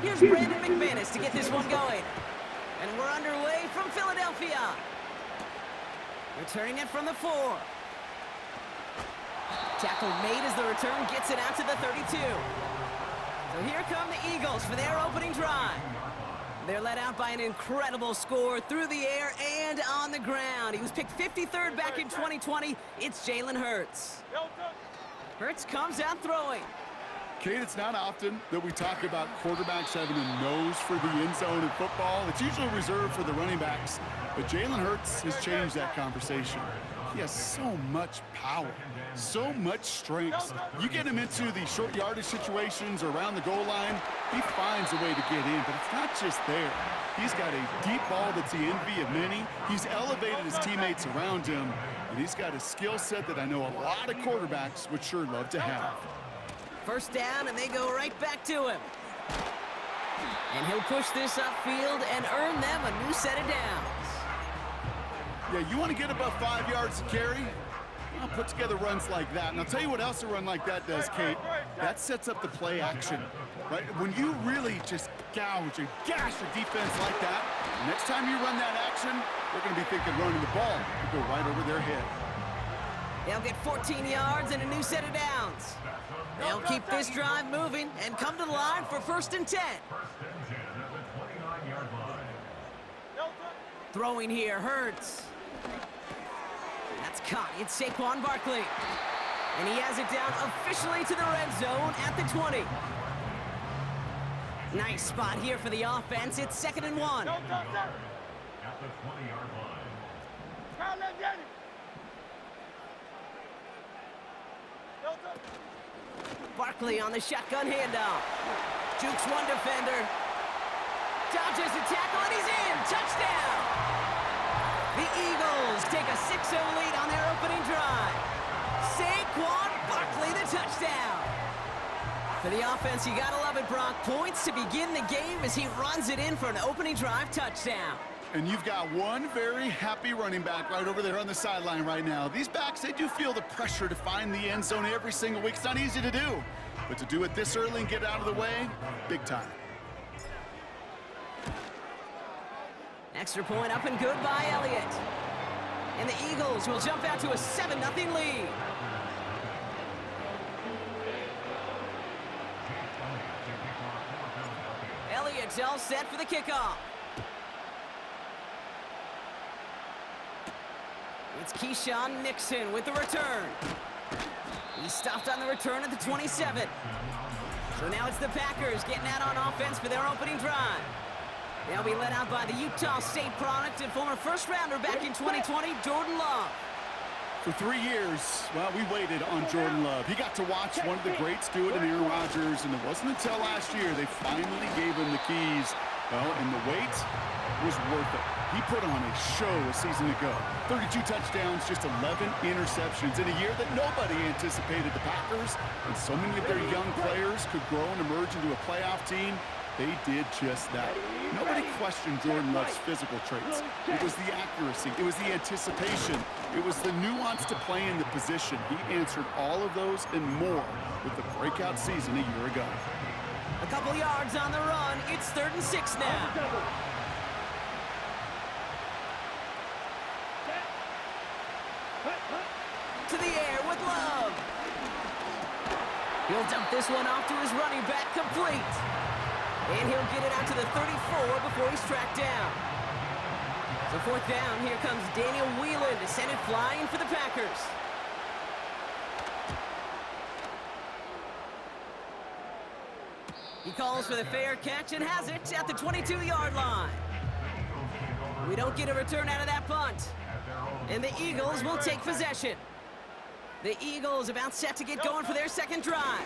Here's Brandon McManus to get this one going. And we're underway from Philadelphia. Returning it from the 4. Tackle made as the return gets it out to the 32. So here come the Eagles for their opening drive. They're led out by an incredible score through the air and on the ground. He was picked 53rd back in 2020. It's Jalen Hurts. Hurts comes out throwing. Kate, it's not often that we talk about quarterbacks having a nose for the end zone in football. It's usually reserved for the running backs. But Jalen Hurts has changed that conversation. He has so much power, so much strength. You get him into the short yardage situations around the goal line, he finds a way to get in. But it's not just there. He's got a deep ball that's the envy of many. He's elevated his teammates around him. And he's got a skill set that I know a lot of quarterbacks would sure love to have. First down, and they go right back to him. And he'll push this upfield and earn them a new set of downs. Yeah, you want to get above 5 yards to carry? Well, put together runs like that. And I'll tell you what else a run like that does, Kate. That sets up the play action, right? When you really just gouge and gash your defense like that, next time you run that action, they're going to be thinking running the ball. You go right over their head. They'll get 14 yards and a new set of downs. They'll keep this drive moving and come to the line for 1st and 10. Throwing here, Hurts. That's caught. It's Saquon Barkley. And he has it down officially to the red zone at the 20. Nice spot here for the offense. It's 2nd and 1. At the 20-yard line. Barkley on the shotgun handoff. Jukes one defender. Dodges the tackle, and he's in. Touchdown! The Eagles take a 6-0 lead on their opening drive. Saquon Barkley, the touchdown. For the offense, you gotta love it, Brock. Points to begin the game as he runs it in for an opening drive touchdown. And you've got one very happy running back right over there on the sideline right now. These backs, they do feel the pressure to find the end zone every single week. It's not easy to do, but to do it this early and get out of the way, big time. Extra point up and good by Elliott. And the Eagles will jump out to a 7-0 lead. Elliott's all set for the kickoff. It's Keyshawn Nixon with the return. He stopped on the return at the 27. So now it's the Packers getting out on offense for their opening drive. They'll be led out by the Utah State product and former first-rounder back in 2020, Jordan Love. For 3 years, well, we waited on Jordan Love. He got to watch one of the greats do it in Aaron Rodgers, and it wasn't until last year they finally gave him the keys. Well, and the wait was worth it. He put on a show a season ago. 32 touchdowns, just 11 interceptions in a year that nobody anticipated the Packers, and so many of their young players could grow and emerge into a playoff team. They did just that. Nobody questioned Jordan Love's physical traits. It was the accuracy. It was the anticipation. It was the nuance to play in the position. He answered all of those and more with the breakout season a year ago. A couple yards on the run. It's 3rd and 6 now. To the air with Love. He'll dump this one off to his running back, complete. And he'll get it out to the 34 before he's tracked down. So 4th down, here comes Daniel Whelan to send it flying for the Packers. He calls for the fair catch and has it at the 22-yard line. We don't get a return out of that punt. And the Eagles will take possession. The Eagles about set to get going for their second drive.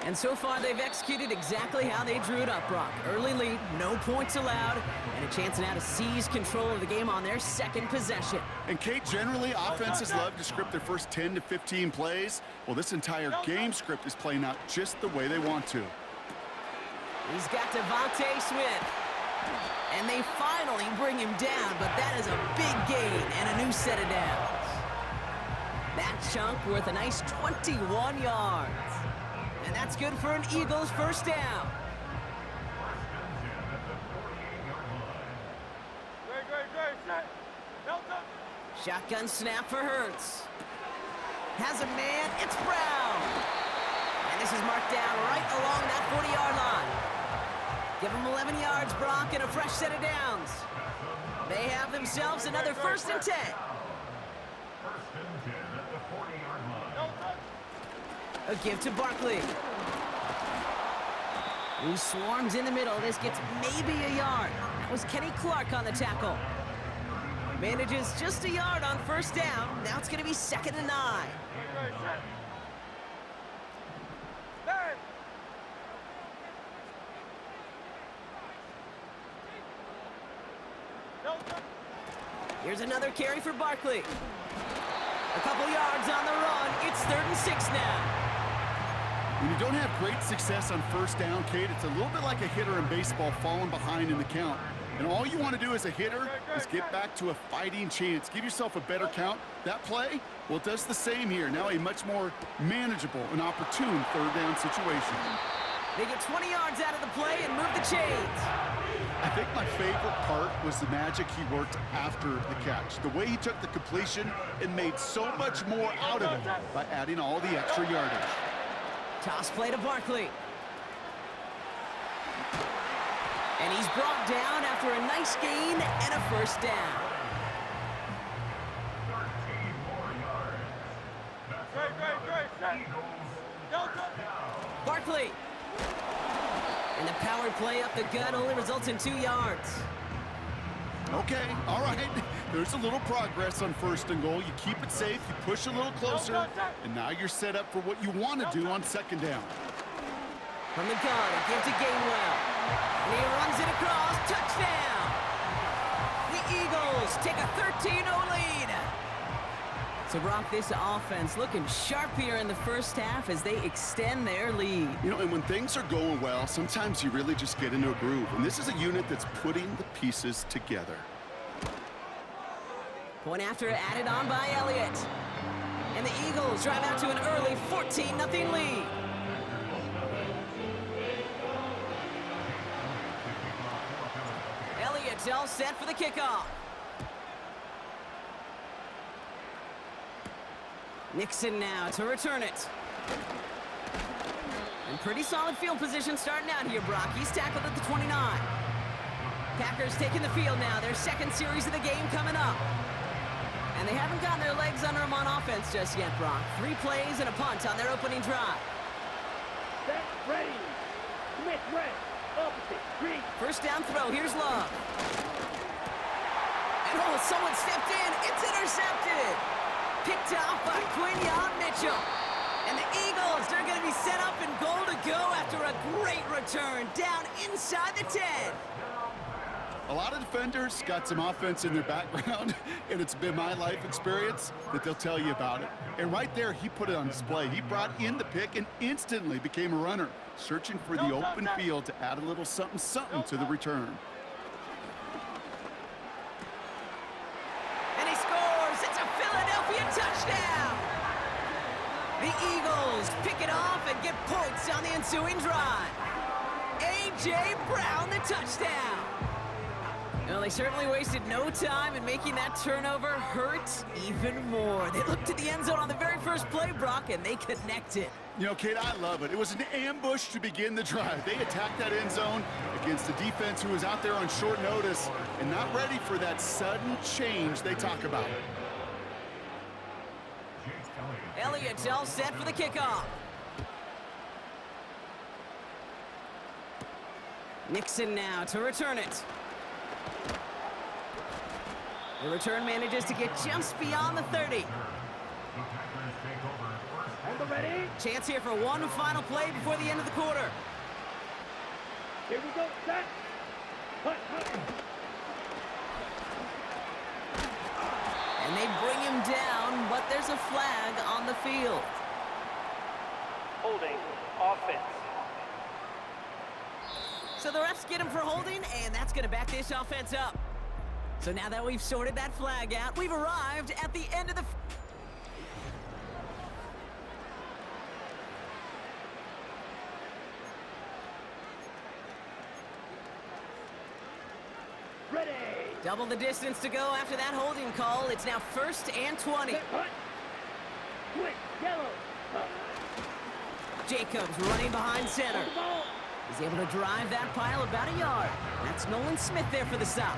And so far, they've executed exactly how they drew it up, Brock. Early lead, no points allowed, and a chance now to seize control of the game on their second possession. And Kate, generally, offenses love to script their first 10 to 15 plays. Well, this entire game script is playing out just the way they want to. He's got Devontae Smith. And they finally bring him down, but that is a big gain and a new set of downs. That chunk worth a nice 21 yards. And That's good for an Eagles first down. Shotgun snap for Hurts. Has a man, it's Brown. And this is marked down right along that 40-yard line. Give them 11 yards, Brock, and a fresh set of downs. They have themselves another 1st and 10. 1st and 10 at the 40-yard line. A give to Barkley. He swarms in the middle. This gets maybe a yard. That was Kenny Clark on the tackle. Manages just a yard on 1st down. Now it's going to be 2nd and 9. Here's another carry for Barkley. A couple yards on the run. It's 3rd and 6 now. When you don't have great success on 1st down, Kate, it's a little bit like a hitter in baseball falling behind in the count. And all you want to do as a hitter is get back to a fighting chance. Give yourself a better count. That play, well, it does the same here. Now a much more manageable and opportune 3rd down situation. They get 20 yards out of the play and move the chains. I think my favorite part was the magic he worked after the catch. The way he took the completion and made so much more out of it by adding all the extra yardage. Toss play to Barkley. And he's brought down after a nice gain and a 1st down. 13 more yards. Barkley. And the power play up the gut only results in 2 yards. Okay, all right. There's a little progress on 1st and goal. You keep it safe, you push a little closer, and now you're set up for what you want to do on 2nd down. From the gun, a give to Gainwell. And he runs it across. Touchdown! The Eagles take a 13-0 lead. So, Brock, this offense looking sharp here in the 1st half as they extend their lead. You know, and when things are going well, sometimes you really just get into a groove. And this is a unit that's putting the pieces together. Point after added on by Elliott. And the Eagles drive out to an early 14-0 lead. Elliott's all set for the kickoff. Nixon now to return it. And pretty solid field position starting out here, Brock. He's tackled at the 29. Packers taking the field now. Their 2nd series of the game coming up. And they haven't gotten their legs under them on offense just yet, Brock. 3 plays and a punt on their opening drive. Set, ready. Smith, red. Opposite, green. 1st down throw. Here's Love. And oh, someone stepped in. It's intercepted. Picked off by Quinyon Mitchell. And the Eagles, they're going to be set up in goal to go after a great return down inside the 10. A lot of defenders got some offense in their background, and it's been my life experience that they'll tell you about it. And right there, he put it on display. He brought in the pick and instantly became a runner, searching for the open field to add a little something to the return. And he scores. It's a Philadelphia touchdown. The Eagles pick it off and get points on the ensuing drive. A.J. Brown, the touchdown. Well, they certainly wasted no time in making that turnover hurt even more. They looked to the end zone on the very first play, Brock, and they connected. You know, Kate, I love it. It was an ambush to begin the drive. They attacked that end zone against a defense who was out there on short notice and not ready for that sudden change they talk about. Elliott's all set for the kickoff. Nixon now to return it. The return manages to get just beyond the 30. On the ready. Chance here for one final play before the end of the quarter. Here we go. Set. Hut, hut. And they bring him down, but there's a flag on the field. Holding. Offense. So the refs get him for holding, and that's going to back this offense up. So now that we've sorted that flag out, we've arrived at the end of the... ready. Double the distance to go after that holding call. It's now 1st and 20. Set, punt. Quick, yellow. Punt. Jacobs running behind center. On the ball. He's able to drive that pile about a yard. That's Nolan Smith there for the stop.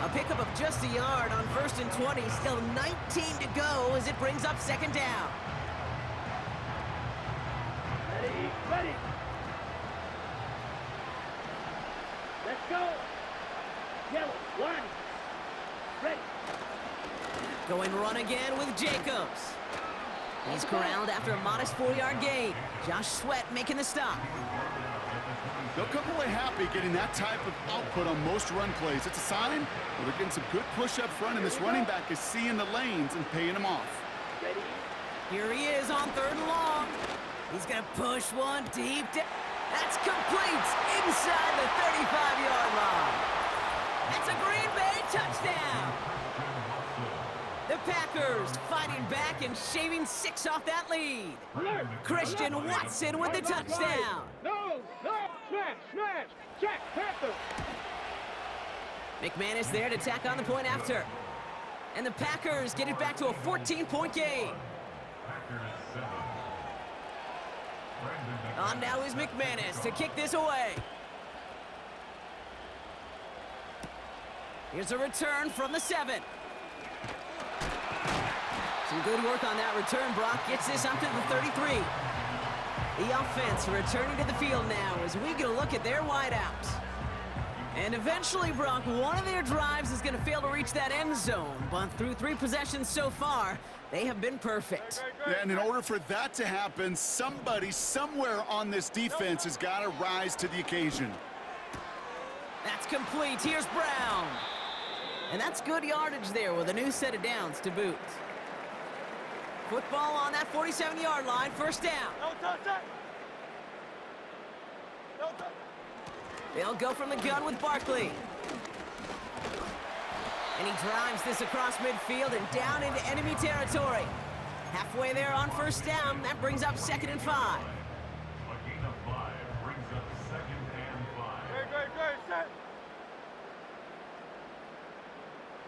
A pickup of just a yard on 1st and 20. Still 19 to go as it brings up 2nd down. Ready, ready. Let's go. Yellow, one. Ready. Going run again with Jacobs. He's corralled after a modest 4-yard gain. Josh Sweat making the stop. They'll come away happy getting that type of output on most run plays. It's a sign that they're getting some good push up front, and this running back is seeing the lanes and paying them off. Ready. Here he is on 3rd and long. He's going to push one deep. That's complete inside the 35-yard line. That's a Green Bay touchdown. The Packers fighting back and shaving 6 off that lead. Alert. Christian Watson with the touchdown. No, smash, smash. Check, Panther. McManus there to tack on the point after. And the Packers get it back to a 14-point game. On now is McManus to kick this away. Here's a return from the 7. Some good work on that return. Brock gets this up to the 33. The offense returning to the field now as we get a look at their wideouts. And eventually, Brock, one of their drives is going to fail to reach that end zone. But through 3 possessions so far, they have been perfect. Yeah, and in order for that to happen, somebody somewhere on this defense has got to rise to the occasion. That's complete. Here's Brown. And that's good yardage there with a new set of downs to boot. Football on that 47-yard line, 1st down. No touch that. No touch. They'll go from the gun with Barkley. And he drives this across midfield and down into enemy territory. Halfway there on 1st down, that brings up 2nd and 5. A gain of 5 brings up 2nd and 5. Great, set.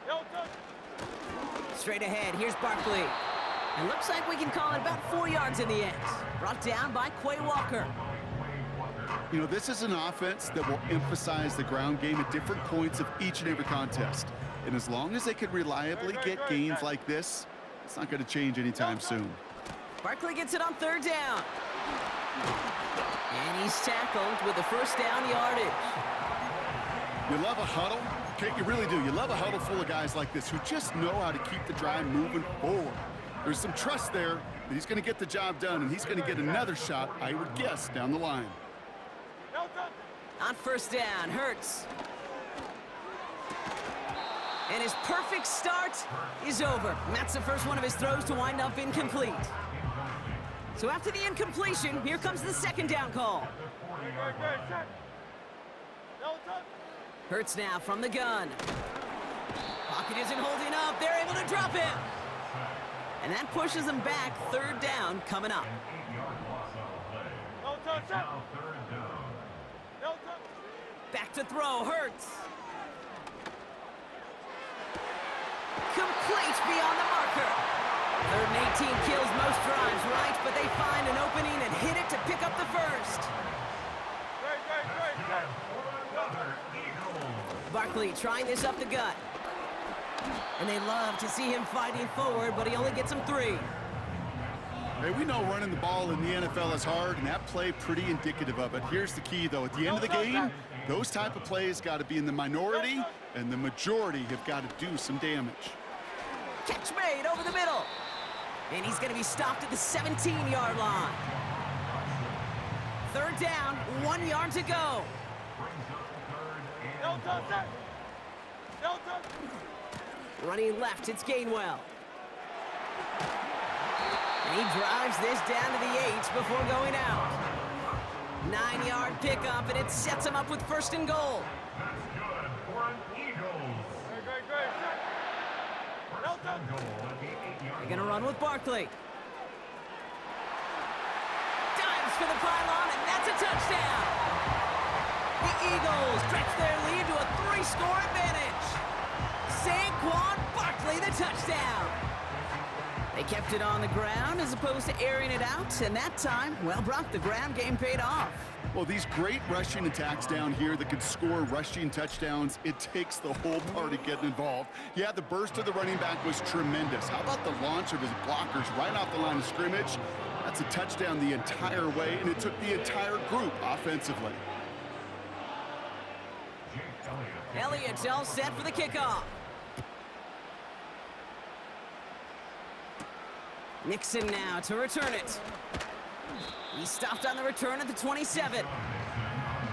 No touch. Straight ahead, here's Barkley. And looks like we can call it about 4 yards in the end. Brought down by Quay Walker. You know, this is an offense that will emphasize the ground game at different points of each and every contest. And as long as they can reliably get gains like this, it's not going to change anytime soon. Barkley gets it on 3rd down. And he's tackled with the 1st down yardage. You love a huddle? Okay, you really do. You love a huddle full of guys like this who just know how to keep the drive moving forward. There's some trust there that he's going to get the job done, and he's going to get another shot, I would guess, down the line. On 1st down, Hurts. And his perfect start is over. And that's the first one of his throws to wind up incomplete. So after the incompletion, here comes the 2nd down call. Hurts now from the gun. Pocket isn't holding up. They're able to drop him. And that pushes them back. 3rd down coming up. Back to throw, Hurts. Complete beyond the marker. 3rd and 18 kills most drives, right? But they find an opening and hit it to pick up the 1st. Barkley trying this up the gut. And they love to see him fighting forward, but he only gets him 3. Hey, we know running the ball in the NFL is hard, and that play pretty indicative of it. Here's the key, though. At the end of the game, those type of plays got to be in the minority, and the majority have got to do some damage. Catch made over the middle. And he's going to be stopped at the 17-yard line. 3rd down, 1 yard to go. Running left, it's Gainwell. And he drives this down to the 8 before going out. 9-yard pickup, and it sets him up with 1st and goal. That's good for an Eagles. First and goal at the 8-yard They're going to run with Barkley. Dives for the pylon, and that's a touchdown. The Eagles stretch their lead to a 3-score advantage. Saquon Barkley, the touchdown. They kept it on the ground as opposed to airing it out, and that time, well, Brock, the ground game paid off. Well, these great rushing attacks down here that can score rushing touchdowns, it takes the whole party getting involved. Yeah, the burst of the running back was tremendous. How about the launch of his blockers right off the line of scrimmage? That's a touchdown the entire way, and it took the entire group offensively. Elliott's all set for the kickoff. Nixon now to return it. He stopped on the return at the 27.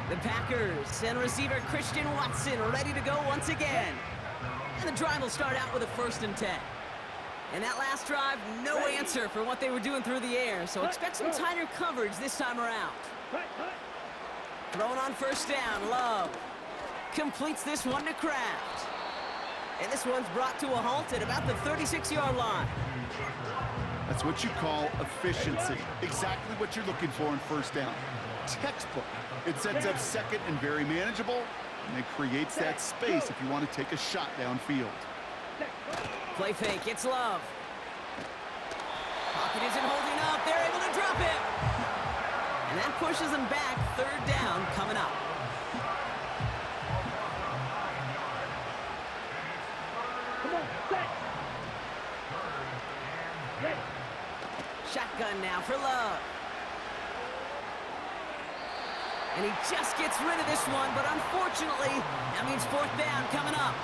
The Packers and receiver Christian Watson ready to go once again. And the drive will start out with a 1st and 10. And that last drive, no answer for what they were doing through the air, so expect some tighter coverage this time around. Throwing on 1st down, Love. Completes this one to Kraft. And this one's brought to a halt at about the 36-yard line. That's what you call efficiency. Exactly what you're looking for in 1st down. Textbook. It sets up 2nd and very manageable, and it creates that space if you want to take a shot downfield. Play fake, it's Love. Pocket isn't holding up, they're able to drop it. And that pushes them back, 3rd down coming up. Come on, set. Ready. Shotgun now for Love. And he just gets rid of this one, but unfortunately, that means 4th down coming up.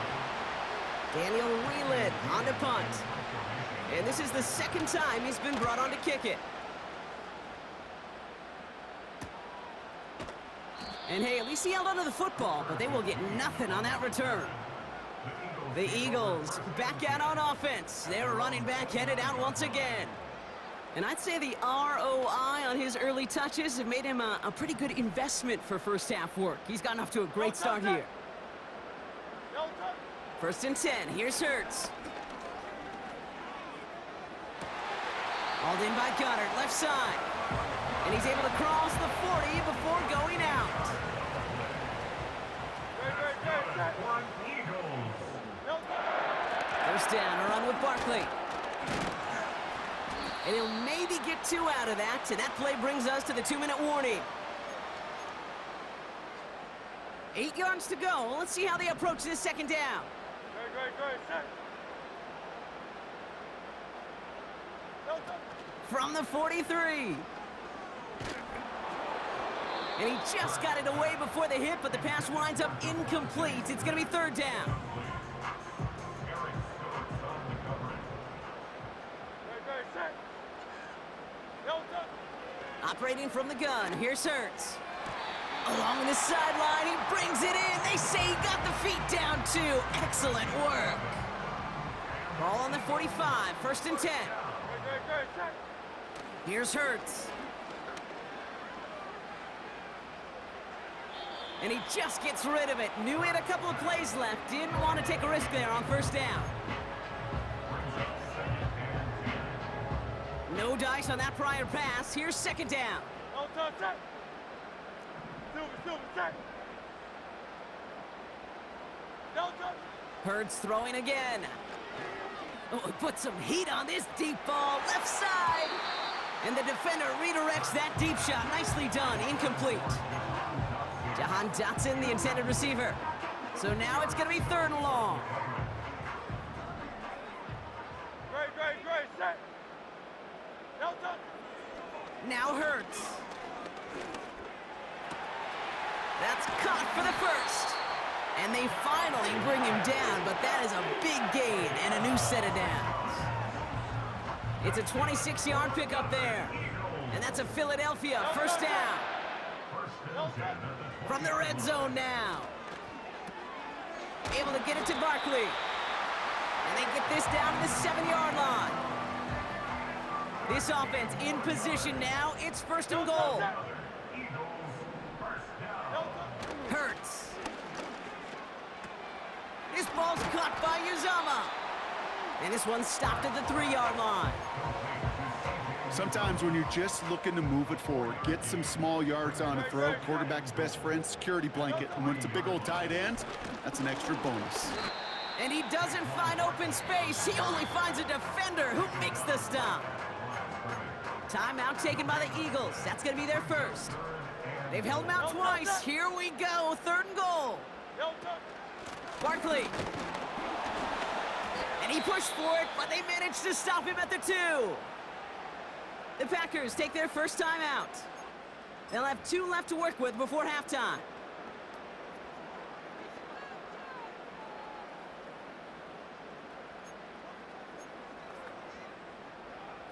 Daniel Whelan on to punt. And this is the 2nd time he's been brought on to kick it. And hey, at least he held onto the football, but they will get nothing on that return. The Eagles back out on offense. Their running back headed out once again. And I'd say the ROI on his early touches have made him a pretty good investment for 1st half work. He's gotten off to a great start here. 1st and 10, here's Hurts. Hauled in by Goddard, left side. And he's able to cross the 40 before going out. First down, a run with Barkley. And he'll maybe get 2 out of that, and that play brings us to the 2-minute warning. 8 yards to go. Let's see how they approach this 2nd down. From the 43. And he just got it away before the hit, but the pass winds up incomplete. It's going to be 3rd down. Operating from the gun, here's Hurts. Along the sideline, he brings it in. They say he got the feet down too. Excellent work. Ball on the 45, 1st and 10. Here's Hurts. And he just gets rid of it. Knew he had a couple of plays left. Didn't want to take a risk there on 1st down. No dice on that prior pass. Here's 2nd down. Hurts throwing again. Oh, put some heat on this deep ball. Left side. And the defender redirects that deep shot. Nicely done. Incomplete. Jahan Dotson, the intended receiver. So now it's going to be 3rd and long. Set. Now Hurts. That's caught for the 1st. And they finally bring him down, but that is a big gain and a new set of downs. It's a 26-yard pickup there. And that's a Philadelphia 1st down. From the red zone now. Able to get it to Barkley. And they get this down to the 7-yard line. This offense in position now. It's 1st and goal. Hurts. This ball's caught by Uzama. And this one's stopped at the 3-yard line. Sometimes when you're just looking to move it forward, get some small yards on a throw, quarterback's best friend, security blanket. And when it's a big old tight end, that's an extra bonus. And he doesn't find open space. He only finds a defender who makes the stop. Timeout taken by the Eagles. That's going to be their first. They've held him out twice. Here we go. 3rd and goal. Barkley. And he pushed for it, but they managed to stop him at the 2. The Packers take their first time out. They'll have 2 left to work with before halftime.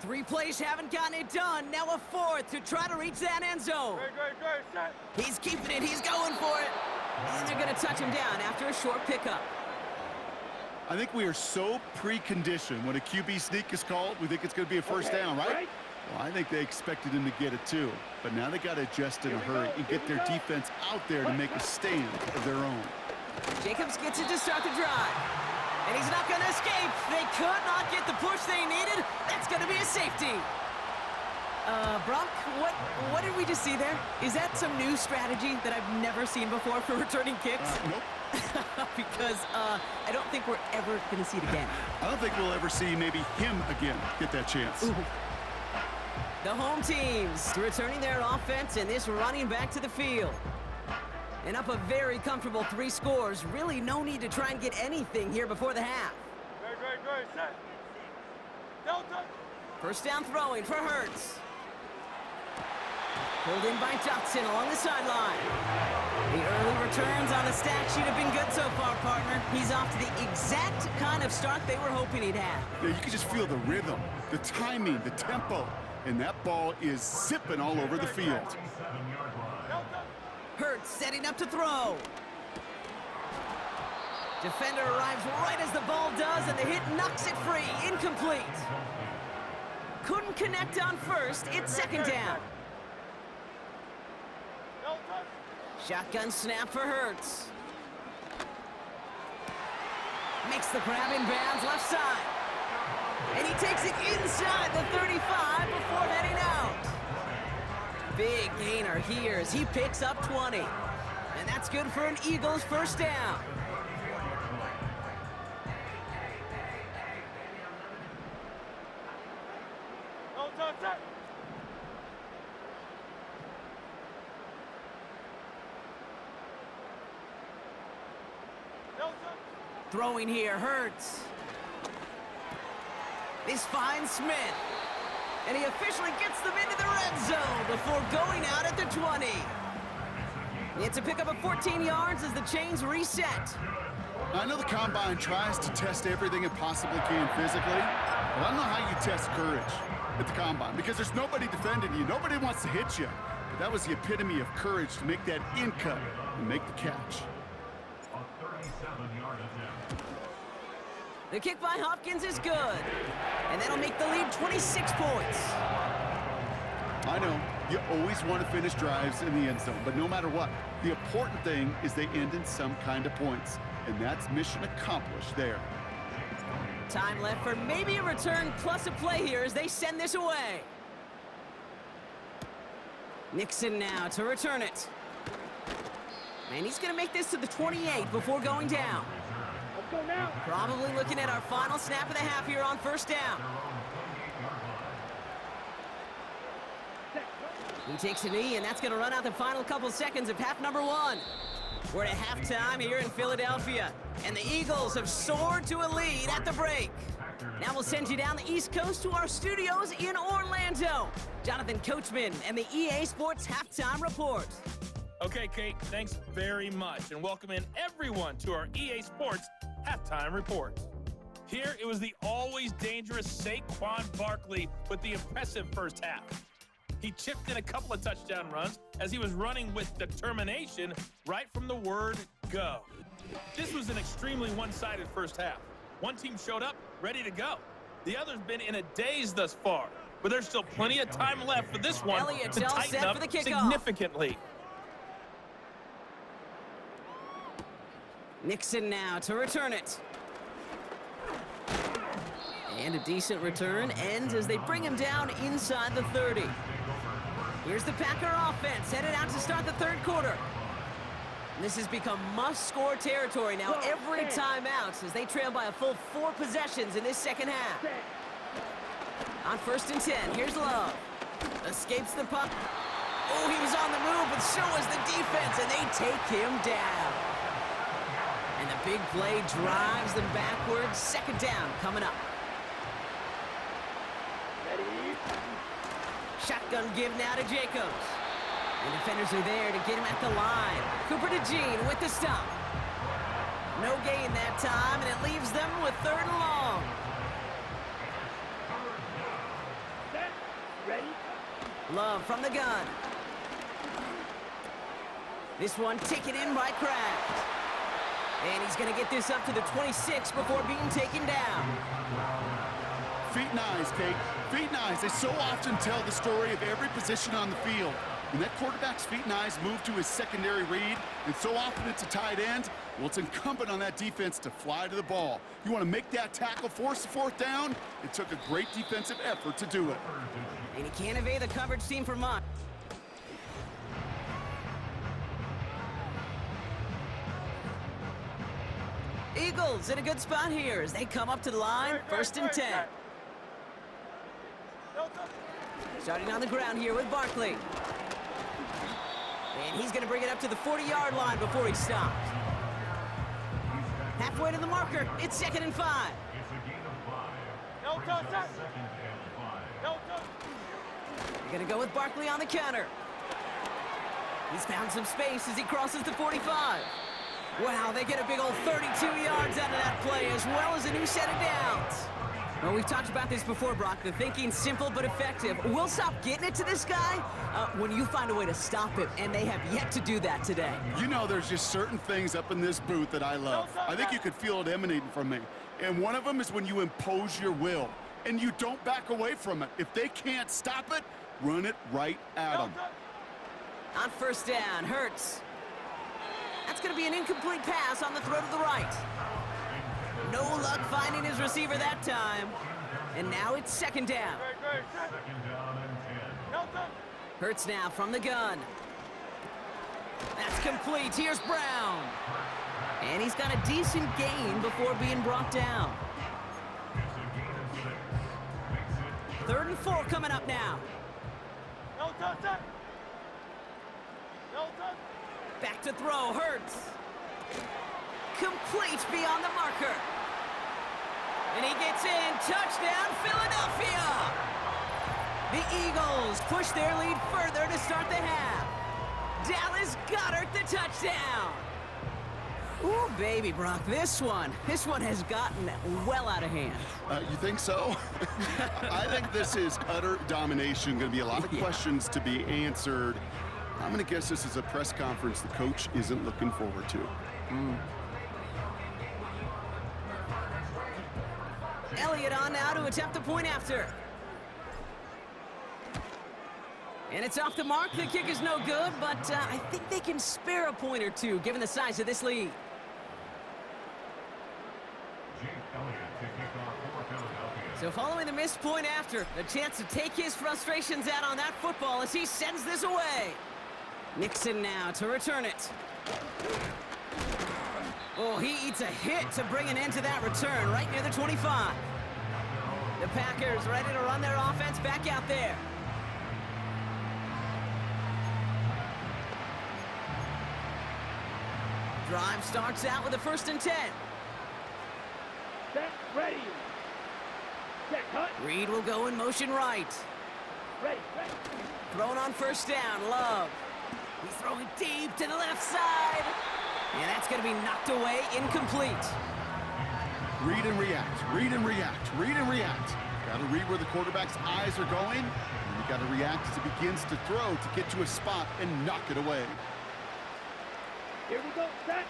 Three plays haven't gotten it done. Now a 4th to try to reach that end zone. He's keeping it. He's going for it. And they're going to touch him down after a short pickup. I think we are so preconditioned when a QB sneak is called, we think it's going to be a first down, right? Well, I think they expected him to get it too. But now they got to adjust in a hurry and get their defense out there to make a stand of their own. Jacobs gets it to start the drive. And he's not going to escape. They could not get the push they needed. That's going to be a safety. Bronk, what did we just see there? Is that some new strategy that I've never seen before for returning kicks? Nope. Because I don't think we're ever going to see it again. I don't think we'll ever see maybe him again get that chance. Ooh. The home teams returning their offense and this running back to the field. And up a very comfortable 3 scores. Really no need to try and get anything here before the half. Great. Set. Delta. First down throwing for Hurts. Pulled in by Dotson along the sideline. The early returns on the stat sheet have been good so far, partner. He's off to the exact kind of start they were hoping he'd have. Yeah, you can just feel the rhythm, the timing, the tempo. And that ball is zipping all over the field. Hurts setting up to throw. Defender arrives right as the ball does, and the hit knocks it free. Incomplete. Couldn't connect on first. It's 2nd down. Shotgun snap for Hurts. Makes the grab in bounds left side. And he takes it inside the 35 before heading out. Big gainer here as he picks up 20. And that's good for an Eagles first down. Throwing here, Hurts. This finds Smith. And he officially gets them into the red zone before going out at the 20. It's a pickup of 14 yards as the chains reset. I know the Combine tries to test everything it possibly can physically, but I don't know how you test courage at the Combine because there's nobody defending you. Nobody wants to hit you. But that was the epitome of courage to make that in cut and make the catch. The kick by Hopkins is good. And that'll make the lead 26 points. I know, you always want to finish drives in the end zone, but no matter what, the important thing is they end in some kind of points. And that's mission accomplished there. Time left for maybe a return plus a play here as they send this away. Nixon now to return it. And he's going to make this to the 28 before going down. Let's go now. Probably looking at our final snap of the half here on first down. He takes a knee, and that's going to run out the final couple seconds of half number 1. We're at halftime here in Philadelphia, and the Eagles have soared to a lead at the break. Now we'll send you down the East Coast to our studios in Orlando. Jonathan Coachman and the EA Sports Halftime Report. Okay, Kate, thanks very much, and welcome in everyone to our EA Sports Halftime Report. Here, it was the always dangerous Saquon Barkley with the impressive first half. He chipped in a couple of touchdown runs as he was running with determination right from the word go. This was an extremely one-sided first half. One team showed up ready to go. The other's been in a daze thus far, but there's still plenty of time left for this one to tighten up significantly. Nixon now to return it. And a decent return ends as they bring him down inside the 30. Here's the Packer offense headed out to start the third quarter. This has become must-score territory now every time out as they trail by a full 4 possessions in this second half. On 1st and 10, here's Love. Escapes the puck. Oh, he was on the move, but so was the defense, and they take him down. And the big play drives them backwards. Second down coming up. Shotgun give now to Jacobs. And defenders are there to get him at the line. Cooper to Jean with the stop. No gain that time, and it leaves them with 3rd and long. Set. Ready. Love from the gun. This one taken in by Kraft. And he's going to get this up to the 26 before being taken down. Feet and eyes, Kate. Feet and eyes. They so often tell the story of every position on the field. When that quarterback's feet and eyes move to his secondary read, and so often it's a tight end, well, it's incumbent on that defense to fly to the ball. You want to make that tackle, force the 4th down? It took a great defensive effort to do it. And he can't evade the coverage team for much. Eagles in a good spot here as they come up to the line, 1st and 10. Starting on the ground here with Barkley. And he's going to bring it up to the 40-yard line before he stops. Halfway to the marker, it's 2nd and 5. It's a gain of 5. No touch. 2nd and 5. No touch. They're going to go with Barkley on the counter. He's found some space as he crosses the 45. Wow, they get a big old 32 yards out of that play, as well as a new set of downs. Well, we've talked about this before, Brock. The thinking's simple but effective. We'll stop getting it to this guy when you find a way to stop him, and they have yet to do that today. You know, there's just certain things up in this booth that I love. I think you could feel it emanating from me. And one of them is when you impose your will, and you don't back away from it. If they can't stop it, run it right at them. On 1st down, Hurts. That's going to be an incomplete pass on the throw to the right. No luck finding his receiver that time. And now it's 2nd down. 2nd down and 10. Hurts now from the gun. That's complete. Here's Brown. And he's got a decent gain before being brought down. It's a gain of 6. Makes it 3rd and 4 coming up now. No touch. No touch. Back to throw, Hurts. Complete beyond the marker. And he gets in. Touchdown, Philadelphia! The Eagles push their lead further to start the half. Dallas Goedert the touchdown. Ooh, baby, Brock, this one has gotten well out of hand. You think so? I think this is utter domination. Going to be a lot of questions to be answered. I'm going to guess this is a press conference the coach isn't looking forward to. Elliott on now to attempt the point after. And it's off the mark. The kick is no good, but I think they can spare a point or two given the size of this lead. Jake Elliott to kick off for Philadelphia. So following the missed point after, a chance to take his frustrations out on that football as he sends this away. Nixon now to return it. Oh, he eats a hit to bring an end to that return right near the 25. The Packers ready to run their offense back out there. Drive starts out with a 1st and 10. Set. Ready. Set. Cut. Reed will go in motion right. Ready. Thrown on 1st down, Love. He's throwing deep to the left side. And that's going to be knocked away, incomplete. Read and react, read and react, read and react. Got to read where the quarterback's eyes are going, and you got to react as he begins to throw to get to a spot and knock it away. Here we go. Set.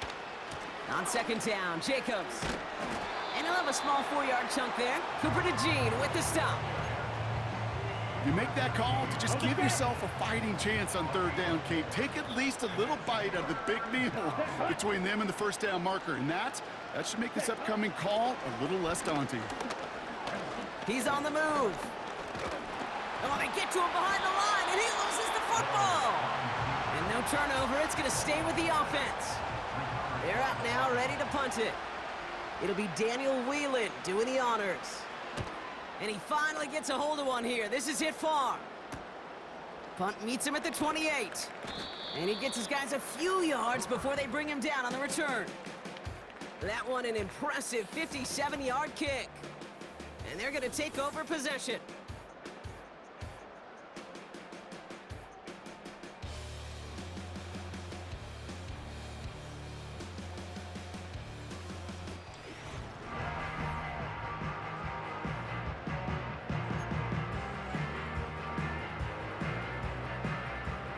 On 2nd down, Jacobs. And he'll have a small 4-yard chunk there. Cooper to Jean with the stop. You make that call to just give yourself a fighting chance on 3rd down, Kate. Take at least a little bite out of the big meal between them and the 1st down marker, and that should make this upcoming call a little less daunting. He's on the move. Oh, they get to him behind the line, and he loses the football. And no turnover. It's going to stay with the offense. They're out now, ready to punt it. It'll be Daniel Whelan doing the honors. And he finally gets a hold of one here. This is hit far. Punt meets him at the 28. And he gets his guys a few yards before they bring him down on the return. That one an impressive 57-yard kick. And they're going to take over possession.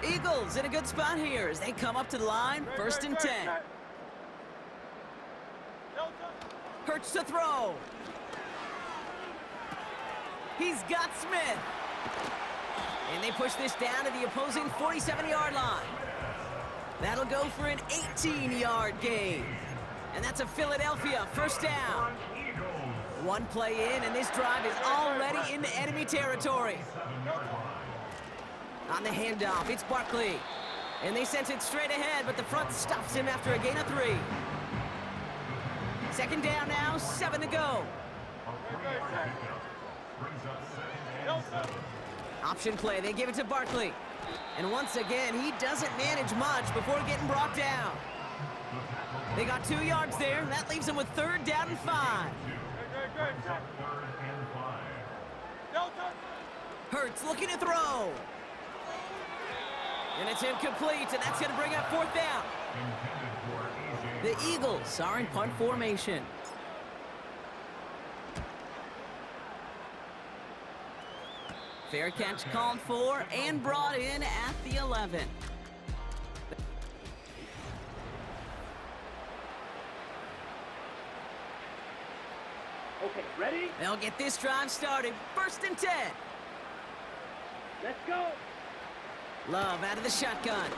Eagles in a good spot here as they come up to the line, 1st and 10. Hurts to throw. He's got Smith. And they push this down to the opposing 47-yard line. That'll go for an 18-yard gain. And that's a Philadelphia 1st down. One play in, and this drive is already into enemy territory. On the handoff, it's Barkley. And they sent it straight ahead, but the front stops him after a gain of 3. 2nd down now, 7 to go. Option play, they give it to Barkley. And once again, he doesn't manage much before getting brought down. They got 2 yards there, and that leaves them with 3rd down and 5. Hurts looking to throw. And it's incomplete, and that's going to bring up 4th down. The Eagles are in punt formation. Fair catch called for and brought in at the 11. Okay, ready? They'll get this drive started. 1st and 10. Let's go. Love out of the shotgun.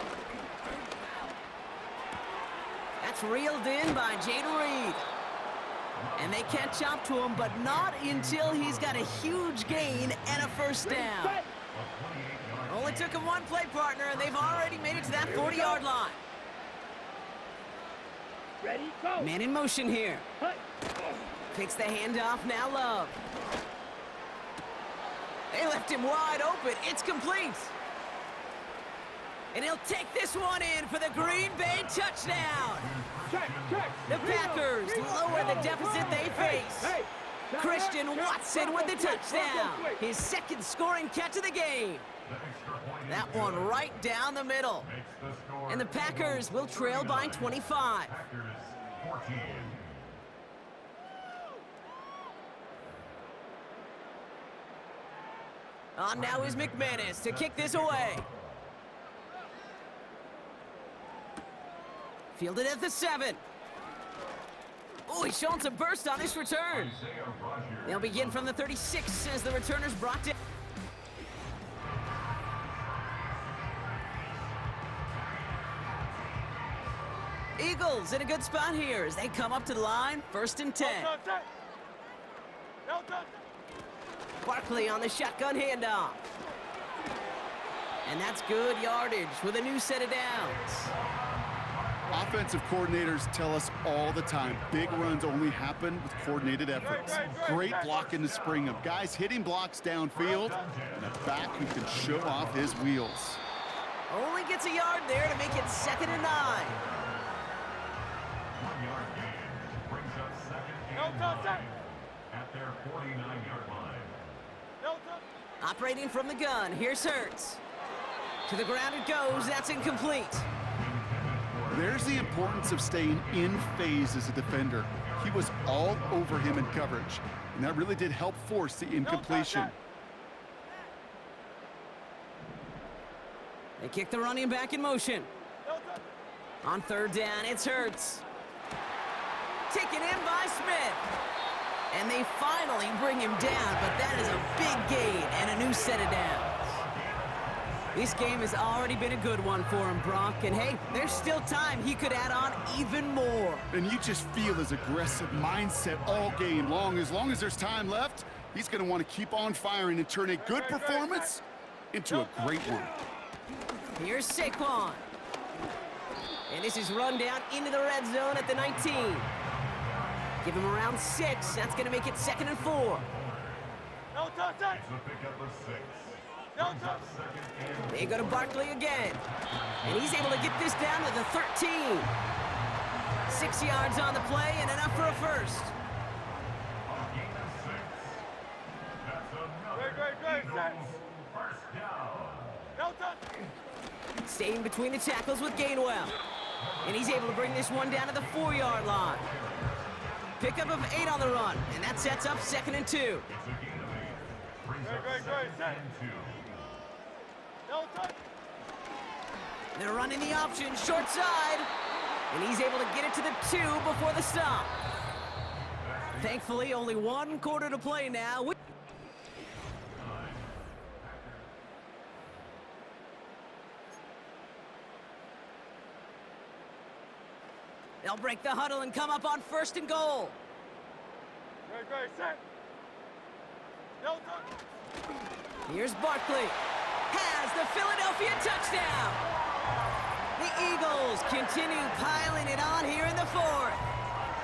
That's reeled in by Jaden Reed. And they catch up to him, but not until he's got a huge gain and a 1st down. Only took him one play, partner, and they've already made it to that 40-yard line. Ready, go. Man in motion here. Picks the handoff, now Love. They left him wide open. It's complete. And he'll take this one in for the Green Bay touchdown. The Packers lower the deficit they face. Christian Watson with the touchdown. His 2nd scoring catch of the game. That one right down the middle. And the Packers will trail by 25. On now is McManus to kick this away. Fielded at the 7. Oh, he's showing some burst on this return. They'll begin from the 36 as the returner's brought down. Eagles in a good spot here as they come up to the line, 1st and 10. Barkley on the shotgun handoff. And that's good yardage with a new set of downs. Offensive coordinators tell us all the time, big runs only happen with coordinated efforts. Great block in the spring of guys hitting blocks downfield, and a back who can show off his wheels. Only gets a yard there to make it 2nd and 9. 1-yard gain brings up 2nd and 9 at their 49-yard line. Operating from the gun, here's Hurts. To the ground it goes, that's incomplete. There's the importance of staying in phase as a defender. He was all over him in coverage, and that really did help force the incompletion. They kick the running back in motion. On 3rd down, it's Hurts. Taken in by Smith. And they finally bring him down, but that is a big gain and a new set of downs. This game has already been a good one for him, Brock. And hey, there's still time he could add on even more. And you just feel his aggressive mindset all game long. As there's time left, He's going to want to keep on firing and turn a good performance into a great one. Here's Saquon. And this is run down into the red zone at the 19. Give him around 6. That's going to make it 2nd and 4. No touch that. It's a pickup of 6. No touch. They go to Barkley again. And he's able to get this down to the 13. 6 yards on the play and enough for a first. A gain of 6. That's another Great, set. first down. No touch. Staying between the tackles with Gainwell. And he's able to bring this one down to the 4-yard line. Pickup of 8 on the run, and that sets up 2nd and 2. It's a gain of 8. Brings up Great, 2nd set. and 2. No touch. They're running the option, short side. And he's able to get it to the 2 before the stop. Thankfully, only 1 quarter to play now. They'll break the huddle and come up on 1st and goal. Great, set. No touch. Here's Barkley. Has the Philadelphia touchdown. The Eagles continue piling it on here in the 4th.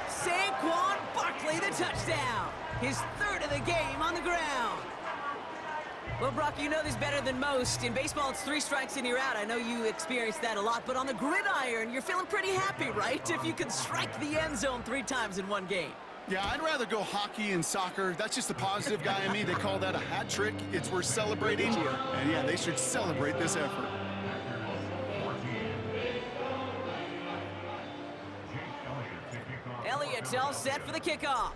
Saquon Barkley, the touchdown. His 3rd of the game on the ground. Well, Brock, you know this better than most. In baseball, it's 3 strikes and you're out. I know you experienced that a lot, but on the gridiron, you're feeling pretty happy, right? If you can strike the end zone 3 times in one game. Yeah, I'd rather go hockey and soccer. That's just the positive guy in me. They call that a hat trick. It's worth celebrating. And yeah, they should celebrate this effort. Elliott's all set for the kickoff.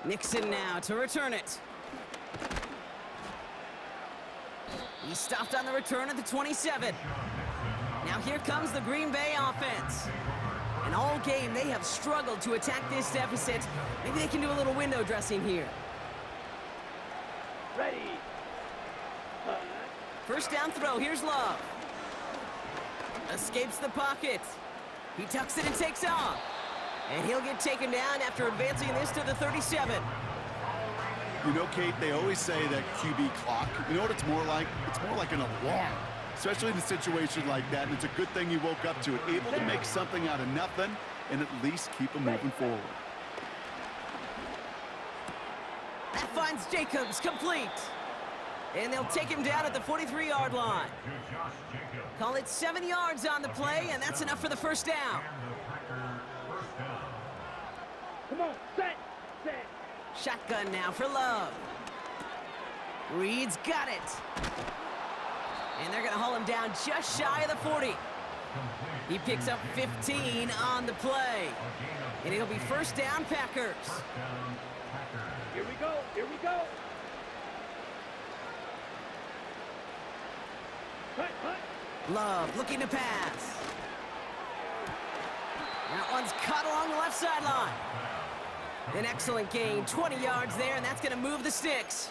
Nixon now to return it. He stopped on the return at the 27. Now here comes the Green Bay offense. And all game, they have struggled to attack this deficit. Maybe they can do a little window dressing here. Ready. First down throw, here's Love. Escapes the pocket. He tucks it and takes off. And he'll get taken down after advancing this to the 37. You know, Kate, they always say that QB clock, you know what it's more like? It's more like an alarm, especially in a situation like that. And it's a good thing you woke up to it, able to make something out of nothing and at least keep them moving forward. That finds Jacobs complete. And they'll take him down at the 43-yard line. Call it 7 yards on the play, and that's enough for the first down. Come on, set. Shotgun now for Love. Reed's got it. And they're going to haul him down just shy of the 40. He picks up 15 on the play. And it'll be first down, Packers. Here we go. Cut. Love looking to pass. That one's caught along the left sideline. An excellent gain, 20 yards there, and that's going to move the sticks.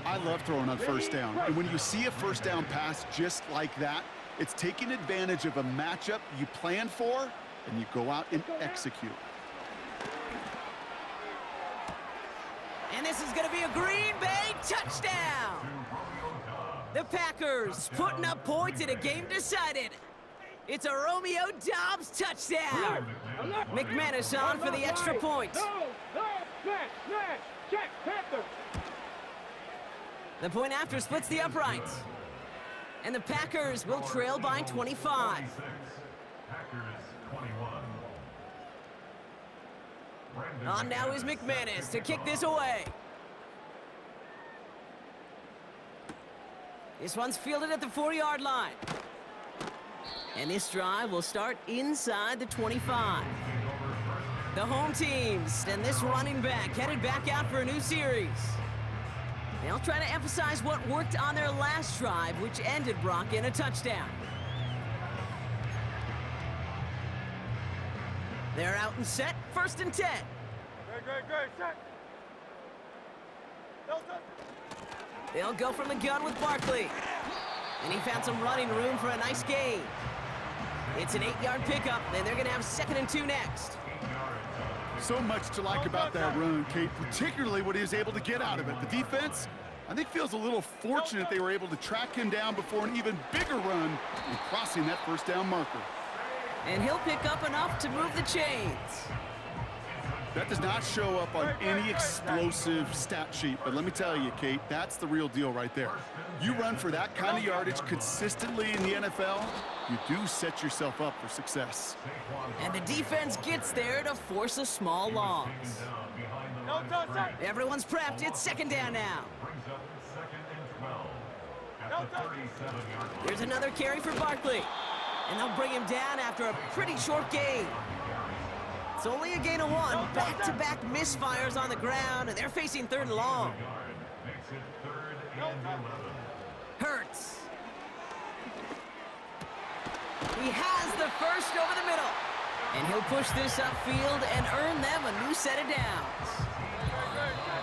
I love throwing on first down. And when you see a first down pass just like that, it's taking advantage of a matchup you planned for, and you go out and execute. And this is going to be a Green Bay touchdown. The Packers putting up points in a game decided. It's a Romeo Doubs touchdown. McManus on for the extra point. No, smash, check, Panther. The point after splits the uprights. And the Packers will trail by 25. Packers 21. On now is McManus to kick this away. This one's fielded at the 4-yard line. And this drive will start inside the 25. The home teams and this running back headed back out for a new series. They'll try to emphasize what worked on their last drive, which ended Brock in a touchdown. They're out and set, 1st and 10. Great, set. No touch. They'll go from the gun with Barkley. And he found some running room for a nice gain. It's an 8-yard pickup, and they're going to have 2nd and 2 next. So much to like about that run, Kate, particularly what he was able to get out of it. The defense, I think, feels a little fortunate they were able to track him down before an even bigger run and crossing that first down marker. And he'll pick up enough to move the chains. That does not show up on any explosive stat sheet, but let me tell you, Kate, that's the real deal right there. You run for that kind of yardage consistently in the NFL, you do set yourself up for success. And the defense gets there to force a small loss. Everyone's prepped. It's second down now. Here's another carry for Barkley. And they'll bring him down after a pretty short gain. It's only a gain of 1. Back-to-back misfires on the ground, and they're facing 3rd and long. Hurts. He has the first over the middle. And he'll push this upfield and earn them a new set of downs.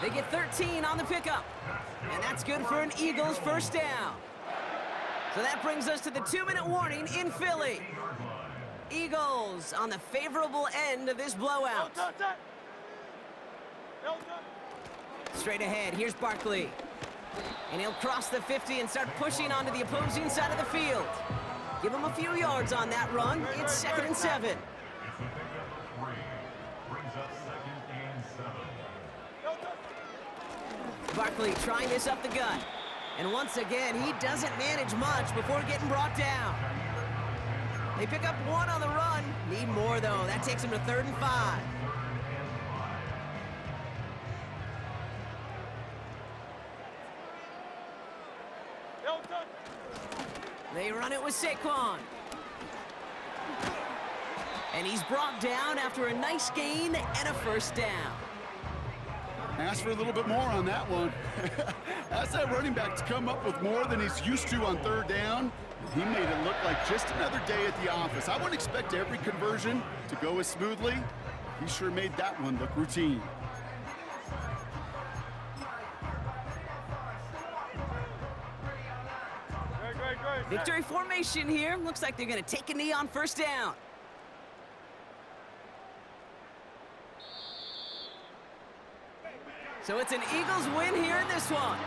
They get 13 on the pickup. And that's good for an Eagles first down. So that brings us to the 2-minute warning in Philly. Eagles on the favorable end of this blowout. Straight ahead, here's Barkley. And he'll cross the 50 and start pushing onto the opposing side of the field. Give him a few yards on that run. It's 2nd and 7. Barkley trying this up the gut. And once again, he doesn't manage much before getting brought down. They pick up 1 on the run. Need more, though. That takes him to 3rd and 5. They run it with Saquon. And he's brought down after a nice gain and a first down. Ask for a little bit more on that one. Ask that running back to come up with more than he's used to on 3rd down. He made it look like just another day at the office. I wouldn't expect every conversion to go as smoothly. He sure made that one look routine. Victory formation here. Looks like they're going to take a knee on first down. So it's an Eagles win here in this one.